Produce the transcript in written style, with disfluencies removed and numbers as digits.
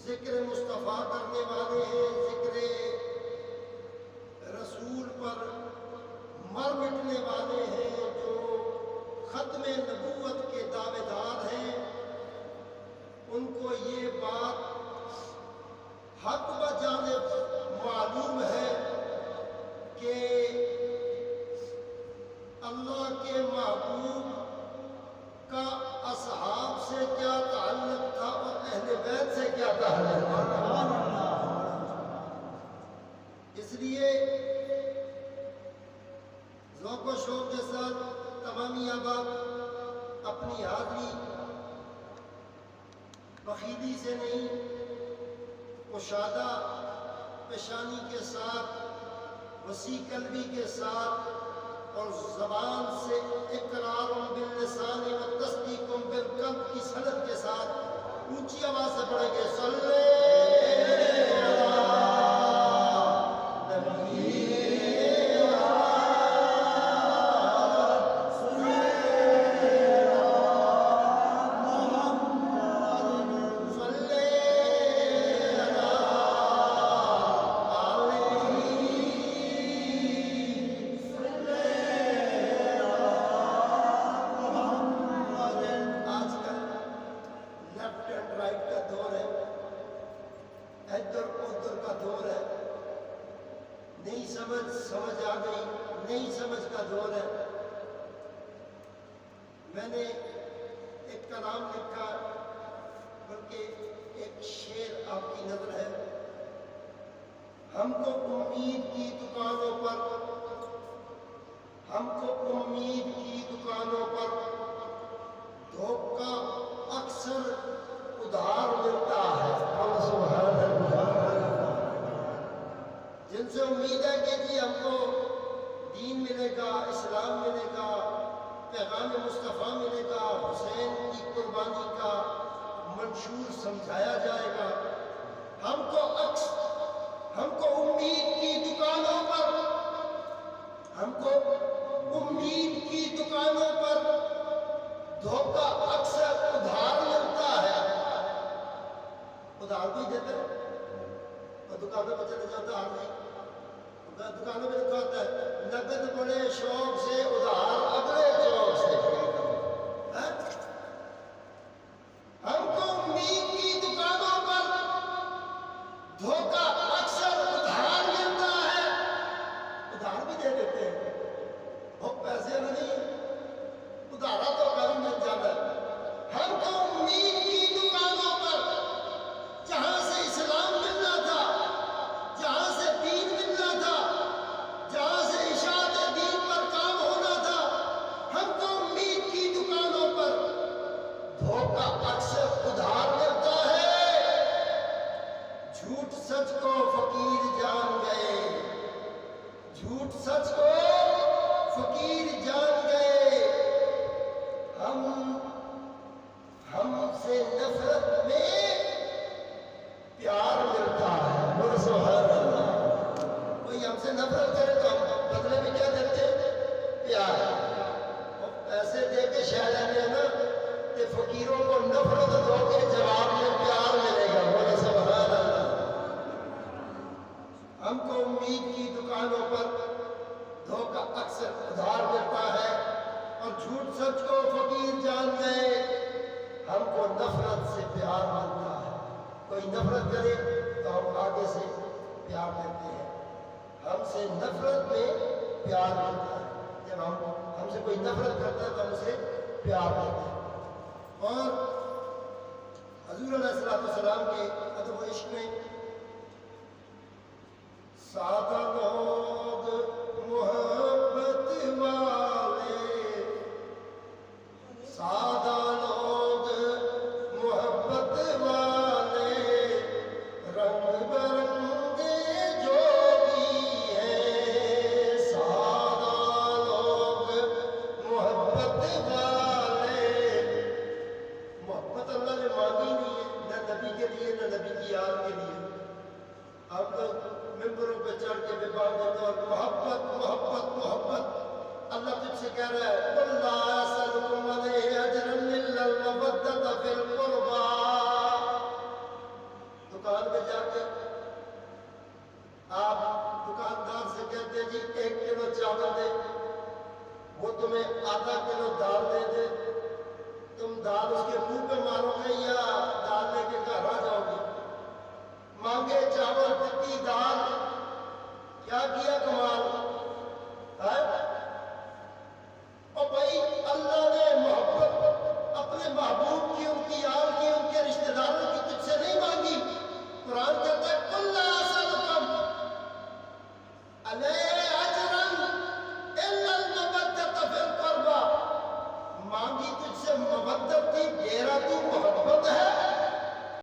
ذکر مصطفیٰ کرنے والے ہیں، ذکر رسول پر مر مٹنے والے ہیں، جو ختم نبوت کے دعوے دار ہیں، ان کو یہ بات حق بجانب معلوم ہے کہ اللہ کے محبوب کا اصحاب سے کیا تعلق تھا اور اہل بیت سے کیا تعلق تھا۔ اس لیے ذوق و شوق کے ساتھ تمامی احباب اپنی حاضری بخیلی سے نہیں، کشادہ پیشانی کے ساتھ، وسیع قلبی کے ساتھ اور زبان سے اقرار باللسان و تصدیق بالقلب کی صنعت کے ساتھ اونچی آواز سے پڑھیں گے صلی سمجھ آ گئی، نئی سمجھ کا دور ہے۔ میں نے ایک کلام لکھا، بلکہ ایک شعر آپ کی نظر ہے۔ ہم کو امید کی دکانوں پر، ہم کو امید کی دکانوں پر دھوکہ اکثر ادھار ملتا ہے۔ جن سے امید ہے کہ جی ہم کو دین ملے گا، اسلام ملے گا، پیغام مصطفیٰ ملے گا، حسین کی قربانی کا منشور سمجھایا جائے گا، ہم کو امید کی دکانوں پر، ہم کو امید کی دکانوں پر دھوکہ اکثر ادھار ملتا ہے۔ ادھار بھی دیتے ہیں اور دکانوں پہ چلے جاتا ہے نہیں، دکانوں میں لکھا ہوتا ہے نقد بڑے شوق سے، ادھار اگلے چوک سے۔ ہم کو امید کی دکانوں پر دھوکہ اکثر ادھار ملتا ہے، ادھار بھی دے دیتے ہیں، وہ پیسے نہیں، ادھارا تو کبھی مل جاتا ہے۔ ہم کو امید کی دکانوں پر جہاں سے اسلام ملنا تھا، جہاں سے دین ملنا تھا، جہاں سے اشاعت دین پر کام ہونا تھا، ہم کو امید کی دکانوں پر دھوکہ اکثر ادھار ملتا ہے۔ جھوٹ سچ کو فقیر جان گئے، جھوٹ سچ کو فقیر جان گئے، ہم سے نفرت میں پیار ملتا ہے۔ بولو سبحان اللہ۔ کوئی ہم سے نفرت کرے تو ہم بدلے میں کیا دیتے ہیں؟ پیار۔ اور پیسے دے کے شاید ہے نا کہ فقیروں کو نفرت دو کے جواب میں پیار ملے گا۔ بولو سبحان اللہ۔ ہم کو امید کی دکانوں پر دھوکہ اکثر ادھار ملتا ہے، اور جھوٹ سچ کو فقیر جان گئے، ہم کو نفرت سے پیار ملتا ہے۔ کوئی نفرت کرے تو ہم آگے سے پیار دیتے ہیں، ہم سے نفرت میں پیار ملتا ہے۔ جب ہم سے کوئی نفرت کرتا ہے تو ہم سے پیار دیتے ہیں۔ اور حضور علیہ السلام کے ادب و عشق میں سادہ لوگ محبت والے، سادہ لوگ محبت والے، رنگ برنگے جو بھی ہیں، سادہ لوگ محبت والے۔ محبت اللہ نے مانگی نہیں ہے، نہ نبی کے لیے نہ نبی کی یاد کے لیے۔ آپ لوگ ممبروں پہ چڑھ کے بے بات دیتے اور محبت محبت محبت، اللہ تجھ سے کہہ رہا ہے قُلْ لَا أَسْأَلُكُمْ عَلَيْهِ أَجْرًا إِلَّا الْمَوَدَّةَ فِي الْقُرْبَىٰ۔ دال اس کے منہ پہ مارو گے یا دال لے کے گھر آ جاؤ گے؟ مانگے چاول پتی دال، کیا کیا کمال؟